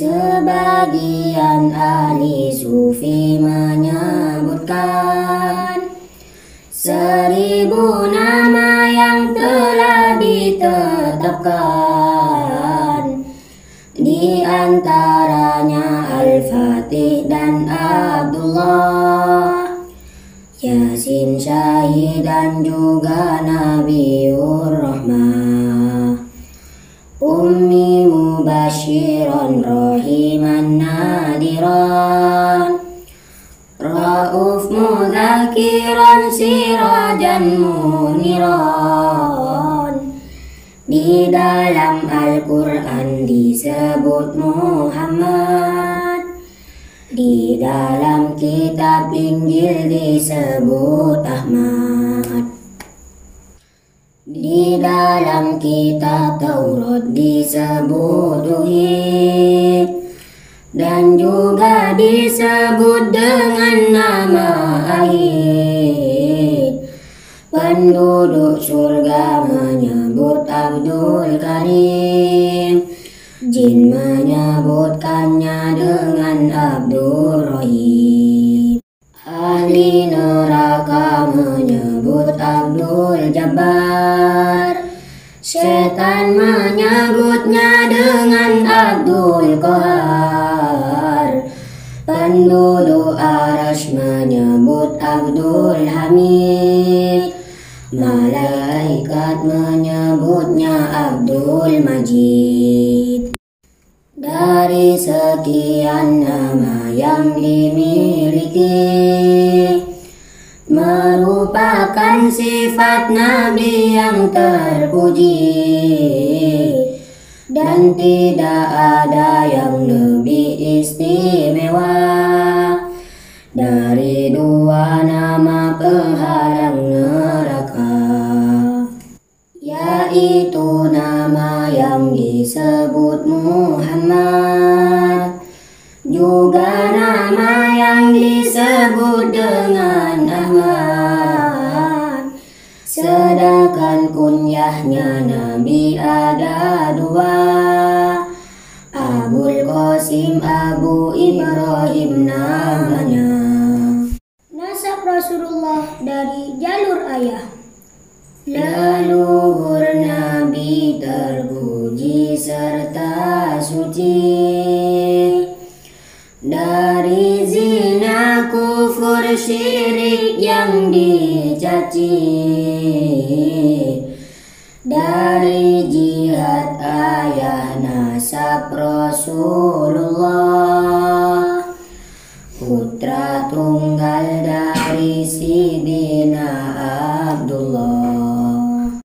Sebagian ahli sufi menyebutkan 1000 nama yang telah ditetapkan, di antaranya Al-Fatih dan Abdullah, Yasin, Syahid, dan juga Nabiur Rahmah, Ummi, Mubashiran, Rahiman, Nadiran, Rauf, Mudzakiran, Sirajan, Muniran. Di dalam Al-Quran disebut Muhammad, di dalam kitab Injil disebut Ahmad, di dalam kitab Taurat disebut Uhid, dan juga disebut dengan nama Ahid. Penduduk surga menyebut Abdul Karim, jin menyebutkannya dengan Abdul Rahim. Ahli neraka menyebut Abdul Jabbar, setan menyebutnya dengan Abdul Qahar. Penduduk Arasy menyebut Abdul Hamid, malaikat menyebutnya Abdul Majid. Dari sekian nama yang dimiliki, merupakan sifat Nabi yang terpuji, dan tidak ada yang lebih istimewa dari 2 nama penghalang neraka, yaitu nama yang disebut Muhammad, juga nama yang disebut dengan Ahmad. Sedangkan kunyahnya Nabi ada 2, Abul Qasim, Abu Ibrahim namanya. Nasab Rasulullah dari jalur ayah. Leluhur Nabi terpuji serta suci, dari zina, kufur, syirik yang dicaci, dari jihad ayah nasab Rasulullah, putra tunggal dari Sidina Abdullah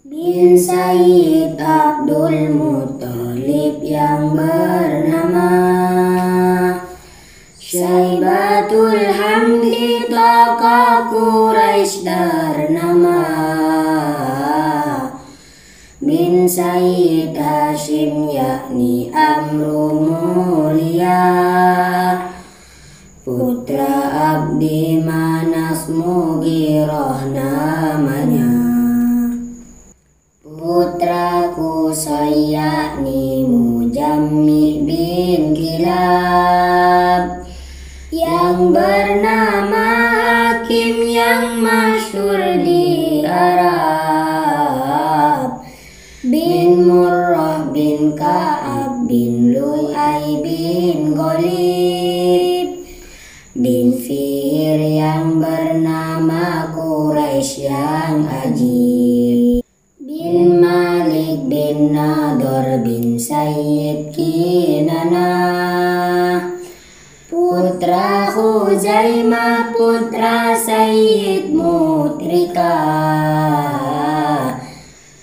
bin Sayyid Abdul Muttalib yang bernama Syaibatul Hamdi, tokoh Quraisy ternama, bin Sayyid Hashim yakni Amru Mulia, putra Abdi Manas Mughirah namanya, putra Qusay yakni Mujammi bin Kilab, yang bernama Hakim yang masyhur di Arab, bin Murrah bin Ka'ab bin Lu'ay bin Ghalib, bin Fihr yang bernama Quraisy yang ajib, bin Malik bin Nador bin Sayyid Kinana, putra Khuzaimah, putra Sayyid Mutrika,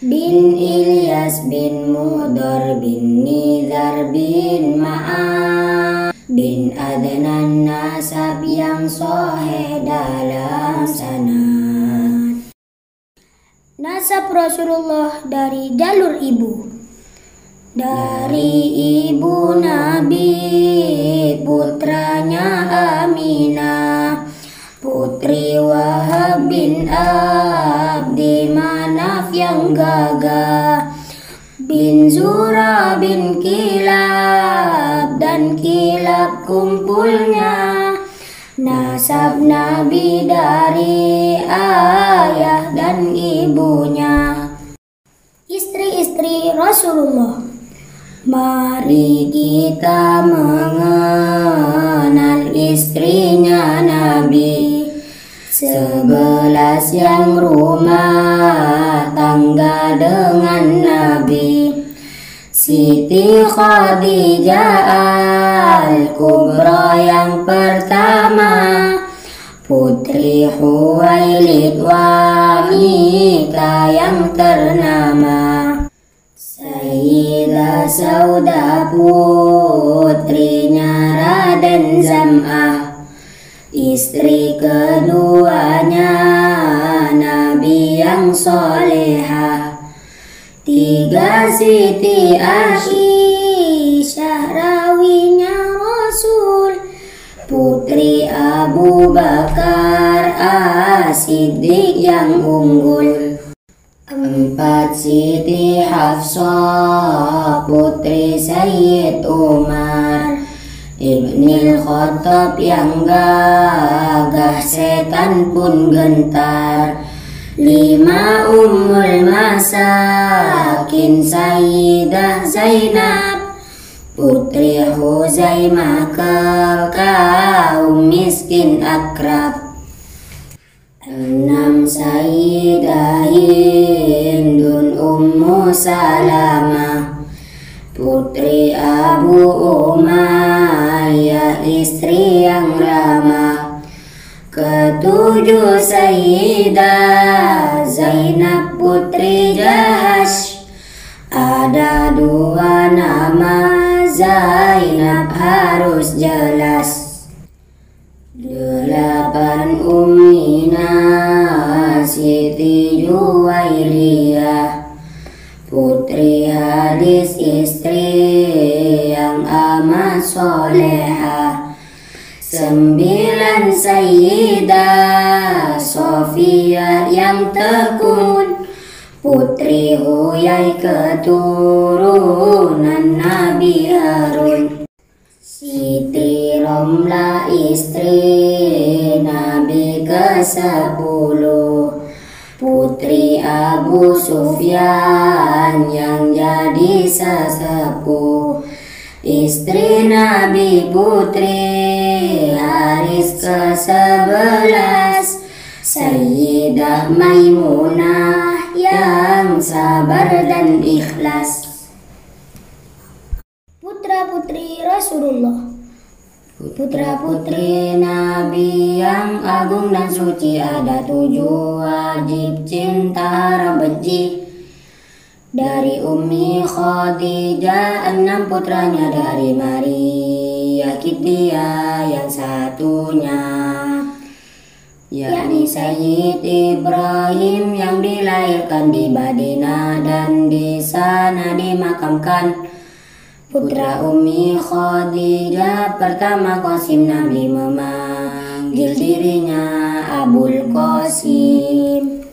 bin Ilyas bin Mudor bin Nizar bin Ma'ad, bin Adnan nasab yang sahih dalam sanad. Nasab Rasulullah dari jalur ibu. Dari ibu Nabi, putranya Aminah, putri Wahab bin Abdi Manaf yang gagah, bin Zura bin Kilab, dan kilap kumpulnya. Nasab Nabi dari ayah dan ibunya. Istri-istri Rasulullah, mari kita mengenal istrinya Nabi. 11 yang rumah tangga dengan Nabi. Siti Khadijah Al-Kubra yang pertama, putri Huwailid wanita yang ternama. Sayyidah Saudah putrinya Raden Zam'ah, istri keduanya Nabi yang solehah. 3 Siti Aisyah rawinya Rasul, putri Abu Bakar As-Siddiq yang unggul. 4 Siti Hafsah, putri Sayyid Umar Ibnil Khattab yang gagah setan pun gentar. 5 Ummul Masakin Sayyidah Zainab, putri Huzaimah kaum miskin akrab. 6 Sayyidah Hindun Ummu Salamah, putri Abu Umayyah istri yang ramah. Ke-7 Sayyidah Zainab putri Jahash, ada 2 nama Zainab harus jelas. 8 Ummina Siti Juwairiyah, putri Hadis istri yang amat solehah. 9 Sayyidah Sofiyah yang tekun, putri Huyai keturunan Nabi Harun. Siti Romlah istri Nabi ke-10, putri Abu Sufyan yang jadi sesepuh. Istri Nabi putri Haris ke-11, Sayyidah Maimunah yang sabar dan ikhlas. Putra-putri Rasulullah, putra-putri Nabi yang agung dan suci, ada 7 wajib cinta haram benci. Dari Ummi Khadijah 6 putranya, dari Maria Kiddia yang satunya, yakni Sayyid Ibrahim yang dilahirkan di Madinah dan di sana dimakamkan. Putra Ummi Khadijah pertama Qasim, Nabi memanggil dirinya Abul Qasim.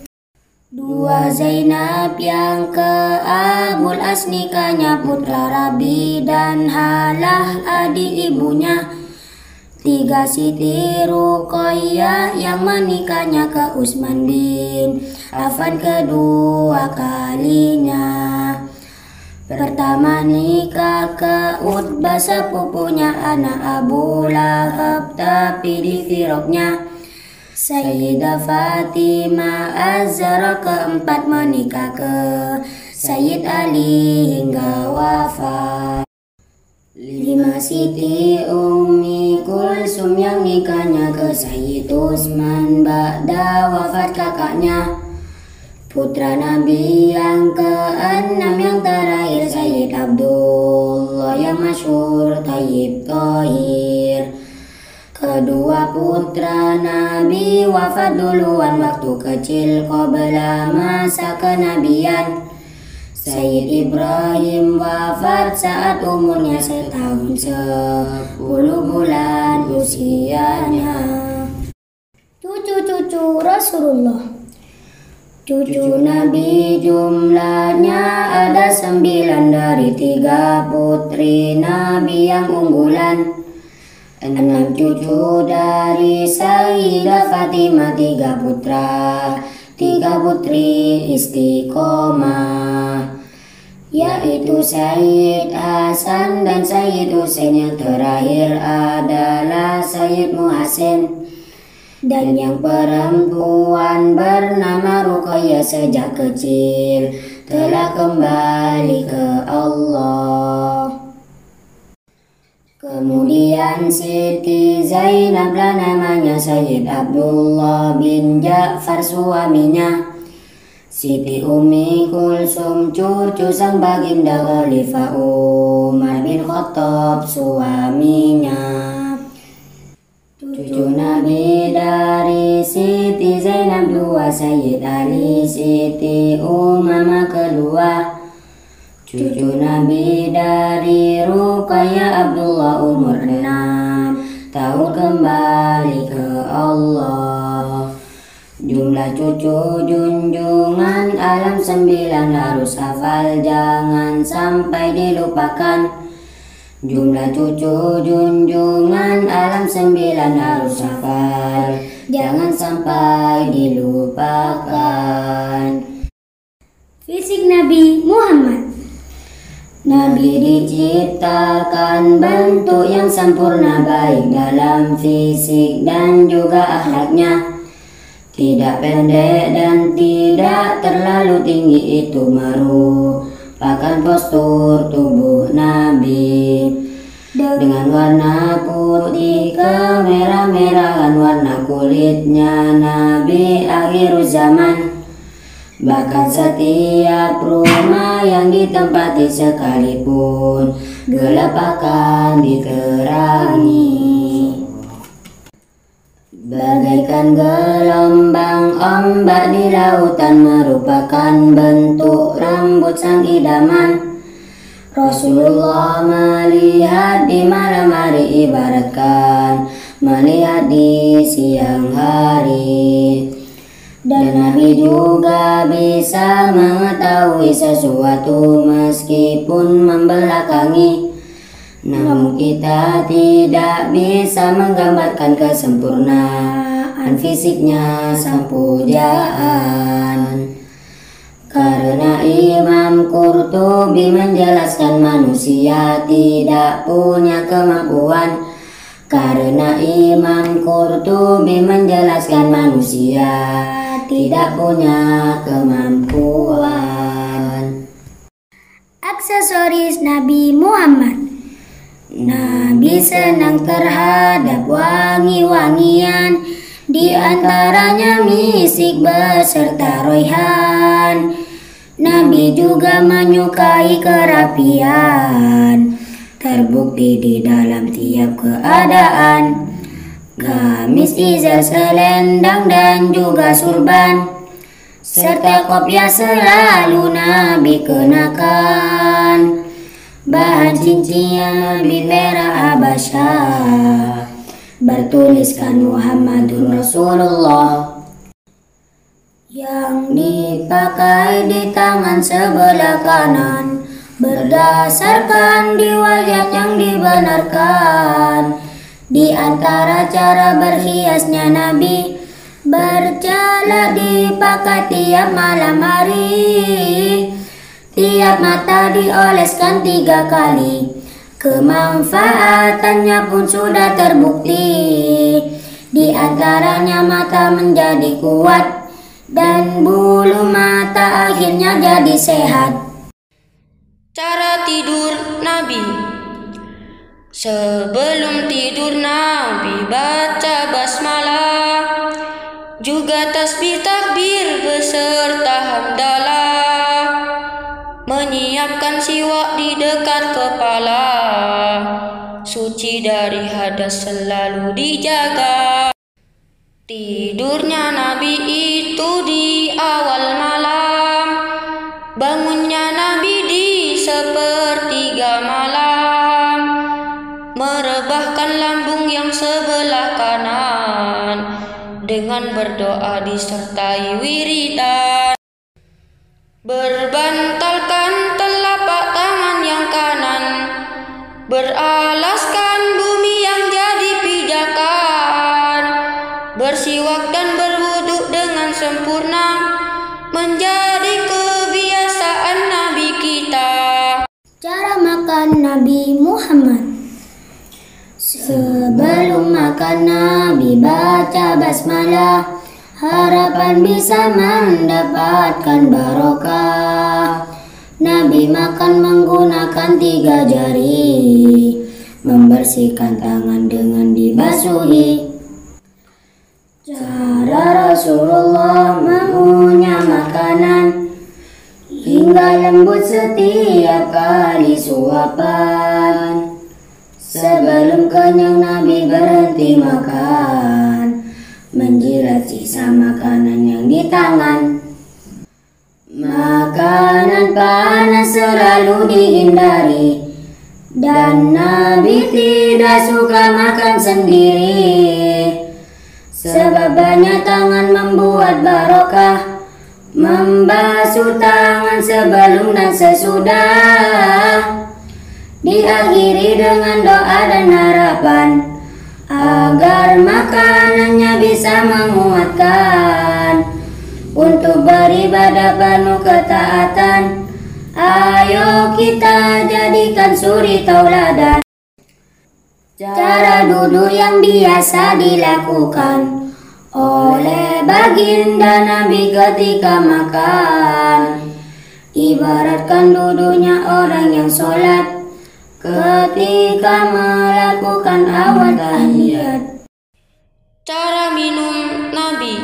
2 Zainab yang ke Abul As, nikahnya putra Rabi dan Halah adik ibunya. 3 Siti Ruqayyah yang menikahnya ke Utsman bin Affan kedua kalinya. Pertama nikah ke Utbah sepupunya anak Abu Lahab, tapi di firoknya. Sayyidah Fatimah Az-Zahra keempat menikah ke Sayyid Ali hingga wafat. 5 Siti Ummi Kulsum yang nikahnya ke Sayyid Utsman ba'da wafat kakaknya. Putra Nabi yang ke-6 yang terakhir Sayyid Abdullah yang masyhur Thayyib Thahir. Kedua putra Nabi wafat duluan waktu kecil qabla masa kenabian. Sayyid Ibrahim wafat saat umurnya setahun 10 bulan usianya. Cucu-cucu Rasulullah, Cucu Nabi jumlahnya ada 9 dari 3 putri Nabi yang unggulan. 6 cucu dari Sayyidah Fatimah, 3 putra, 3 putri istiqomah, yaitu Sayyid Hasan dan Sayyid Husain. Yang terakhir adalah Sayyid Muhsin. Dan yang perempuan bernama Ruqayyah sejak kecil telah kembali ke Allah. Kemudian Siti Zainab lah namanya Sayyid Abdullah bin Ja'far suaminya. Siti Ummi Kulsum cucu sang baginda Khalifah Umar bin Khattab suaminya. Cucu Nabi dari Siti Zainab 2, Sayyid Ali, Siti Umamah kedua. Cucu Nabi dari Ruqayyah Abdullah umur 6 tahun kembali ke Allah. Jumlah cucu junjungan alam 9 harus hafal, jangan sampai dilupakan. Jumlah cucu junjungan alam 9 harus hafal, jangan sampai dilupakan. Fisik Nabi Muhammad. Nabi diciptakan bentuk yang sempurna, baik dalam fisik dan juga akhlaknya. Tidak pendek dan tidak terlalu tinggi, itu merupakan postur tubuh Nabi. Dengan warna putih kemerah-merahan warna kulitnya Nabi akhir zaman. Bahkan setiap rumah yang ditempati sekalipun gelap akan diterangi. Bagaikan gelombang ombak di lautan merupakan bentuk rambut sang idaman. Rasulullah melihat di malam hari ibaratkan melihat di siang hari. Dan Nabi juga bisa mengetahui sesuatu meskipun membelakangi. Namun kita tidak bisa menggambarkan kesempurnaan fisiknya sang pujaan. Karena Imam Qurtubi menjelaskan manusia tidak punya kemampuan. Karena Imam Qurtubi menjelaskan manusia tidak punya kemampuan. Aksesoris Nabi Muhammad. Nabi senang terhadap wangi-wangian, di antaranya misik beserta roihan. Nabi juga menyukai kerapian, terbukti di dalam tiap keadaan. Gamis, izar, selendang dan juga surban serta kopiah selalu Nabi kenakan. Bahan cincin Nabi merah Habasyah, bertuliskan Muhammadun Rasulullah. Yang dipakai di tangan sebelah kanan berdasarkan riwayat yang dibenarkan. Di antara cara berhiasnya Nabi, bercala dipakai tiap malam hari. Tiap mata dioleskan 3 kali, kemanfaatannya pun sudah terbukti. Di antaranya mata menjadi kuat dan bulu mata akhirnya jadi sehat. Cara tidur Nabi. Sebelum tidur Nabi baca basmalah, juga tasbih takbir beserta hamdalah. Menyiapkan siwak di dekat kepala, suci dari hadas selalu dijaga. Tidurnya Nabi itu di awal malam, bangunnya Nabi di sepertiga malam. Merebahkan lambung yang sebelah kanan dengan berdoa disertai wiridan. berbantalkan telapak tangan yang kanan, beralaskan bumi yang jadi pijakan, bersiwak dan berwuduk dengan sempurna, menjadi kebiasaan Nabi kita. Cara makan Nabi Muhammad. Sebelum makan Nabi baca basmalah, harapan bisa mendapatkan barokah. Nabi makan menggunakan 3 jari, membersihkan tangan dengan dibasuhi. Cara Rasulullah mengunyah makanan hingga lembut setiap kali suapan. Sebelum kenyang Nabi berhenti makan, menjilat sisa makanan yang di tangan. Makanan panas selalu dihindari, dan Nabi tidak suka makan sendiri. Sebab banyak tangan membuat barokah, membasuh tangan sebelum dan sesudah. Diakhiri dengan doa dan harapan agar makanannya bisa menguatkan untuk beribadah penuh ketaatan. Ayo kita jadikan suri tauladan. Cara duduk yang biasa dilakukan oleh baginda Nabi ketika makan, ibaratkan duduknya orang yang sholat ketika melakukan awal tahiyat. Cara minum Nabi.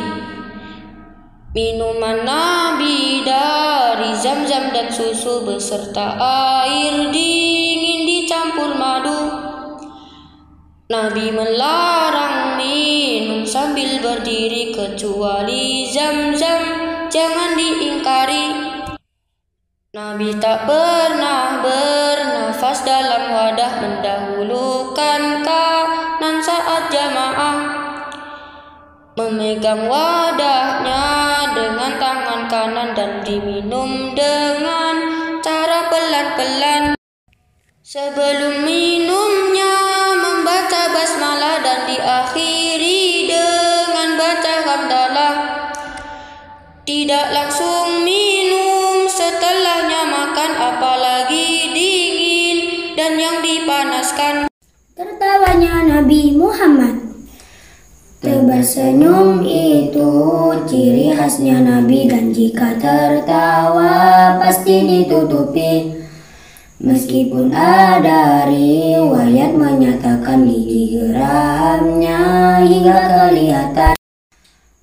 Minuman Nabi dari zam-zam dan susu beserta air dingin dicampur madu. Nabi melarang minum sambil berdiri kecuali zam-zam, jangan diingkari. Nabi tak pernah bernafas dalam wadah, mendahulukan kanan saat jamaah, memegang wadahnya dengan tangan kanan dan diminum dengan cara pelan-pelan. Sebelum minumnya membaca basmalah dan diakhiri dengan baca hamdalah. Tidak langsung minum setelahnya makan, apalagi dingin dan yang dipanaskan. Tertawanya Nabi Muhammad. Tersenyum itu ciri khasnya Nabi, dan jika tertawa pasti ditutupi. Meskipun ada riwayat menyatakan gigi geramnya hingga kelihatan.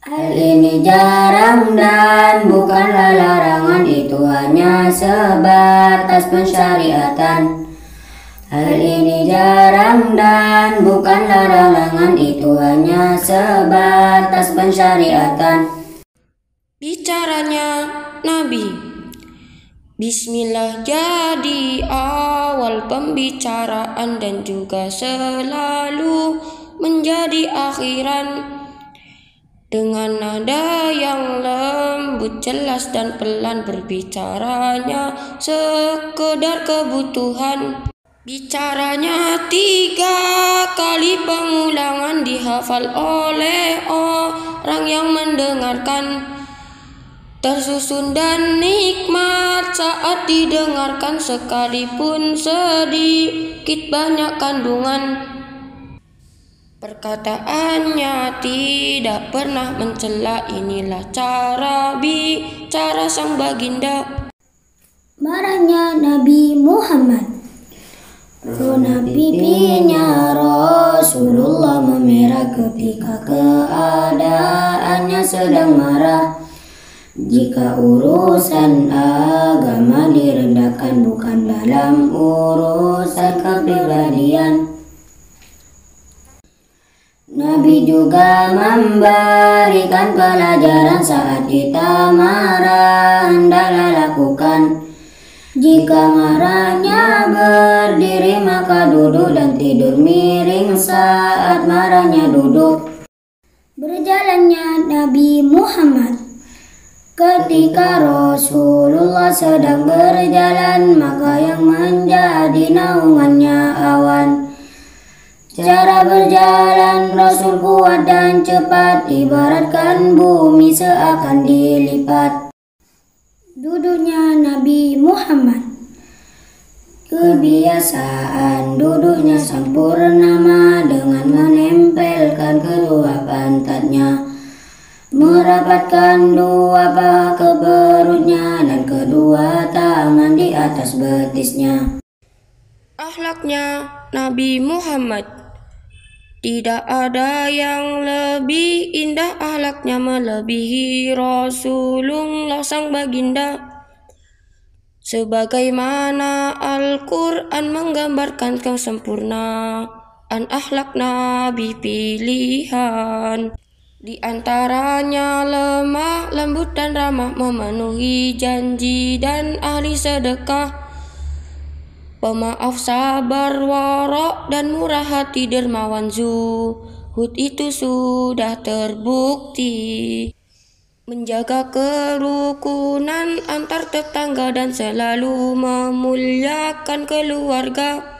Hal ini jarang dan bukanlah larangan, itu hanya sebatas pensyariatan. Hal ini jarang dan bukanlah larangan, itu hanya sebatas pensyariatan. Bicaranya Nabi. Bismillah jadi awal pembicaraan dan juga selalu menjadi akhiran. Dengan nada yang lembut, jelas dan pelan berbicaranya sekedar kebutuhan. Bicaranya 3 kali pengulangan dihafal oleh orang yang mendengarkan. Tersusun dan nikmat saat didengarkan, sekalipun sedikit banyak kandungan. Perkataannya tidak pernah mencela, inilah cara bicara sang baginda. Marahnya Nabi Muhammad. Rona pipinya Rasulullah memerah ketika keadaannya sedang marah. Jika urusan agama direndahkan, bukan dalam urusan kepribadian. Nabi juga memberikan pelajaran saat kita marah, hendaklah lakukan. Jika marahnya berdiri maka duduk, dan tidur miring saat marahnya duduk. Berjalannya Nabi Muhammad. Ketika Rasulullah sedang berjalan, maka yang menjadi naungannya awan. Cara berjalan Rasul kuat dan cepat, ibaratkan bumi seakan dilipat. Duduknya Nabi Muhammad, kebiasaan duduknya sempurna dengan menempelkan kedua pantatnya, merapatkan dua paha ke perutnya dan kedua tangan di atas betisnya. Akhlaknya Nabi Muhammad, tidak ada yang lebih indah akhlaknya melebihi Rasulullah sang baginda. Sebagaimana Al-Quran menggambarkan kesempurnaan akhlak Nabi pilihan. Di antaranya lemah, lembut dan ramah, memenuhi janji dan ahli sedekah, pemaaf, sabar, warok, dan murah hati, dermawan, zuhud itu sudah terbukti. Menjaga kerukunan antar tetangga dan selalu memuliakan keluarga.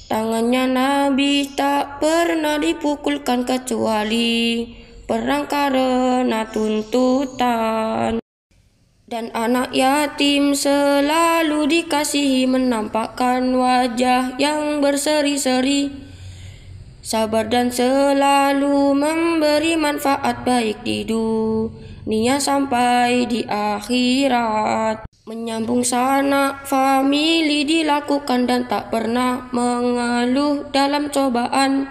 Tangannya Nabi tak pernah dipukulkan kecuali perang karena tuntutan. Dan anak yatim selalu dikasihi, menampakkan wajah yang berseri-seri, sabar dan selalu memberi manfaat baik di dunia sampai di akhirat. Menyambung sanak famili dilakukan dan tak pernah mengeluh dalam cobaan.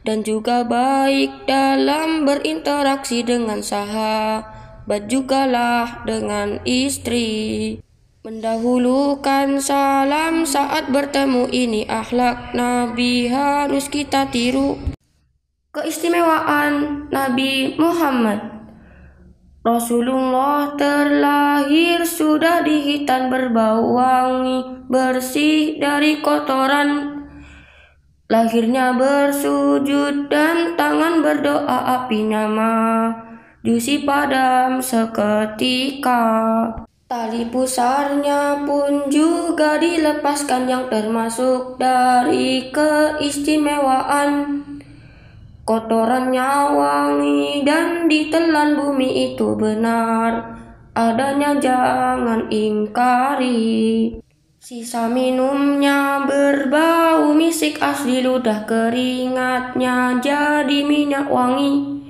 Dan juga baik dalam berinteraksi dengan sahabat, jugalah dengan istri. Mendahulukan salam saat bertemu, ini akhlak Nabi harus kita tiru. Keistimewaan Nabi Muhammad, Rasulullah terlahir sudah di hitan berbau wangi, bersih dari kotoran. Lahirnya bersujud dan tangan berdoa, apinya majusi padam seketika. Tali pusarnya pun juga dilepaskan, yang termasuk dari keistimewaan. Kotorannya wangi dan ditelan bumi, itu benar adanya, jangan ingkari. Sisa minumnya berbau misik, asli ludah keringatnya jadi minyak wangi.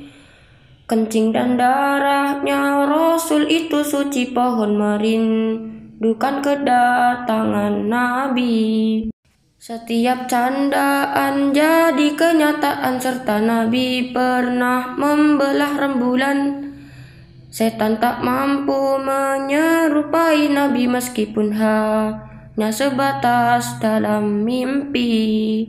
Kencing dan darahnya Rasul itu suci, pohon merindukan kedatangan Nabi. Setiap candaan jadi kenyataan, serta Nabi pernah membelah rembulan. Setan tak mampu menyerupai Nabi meskipun hanya sebatas dalam mimpi.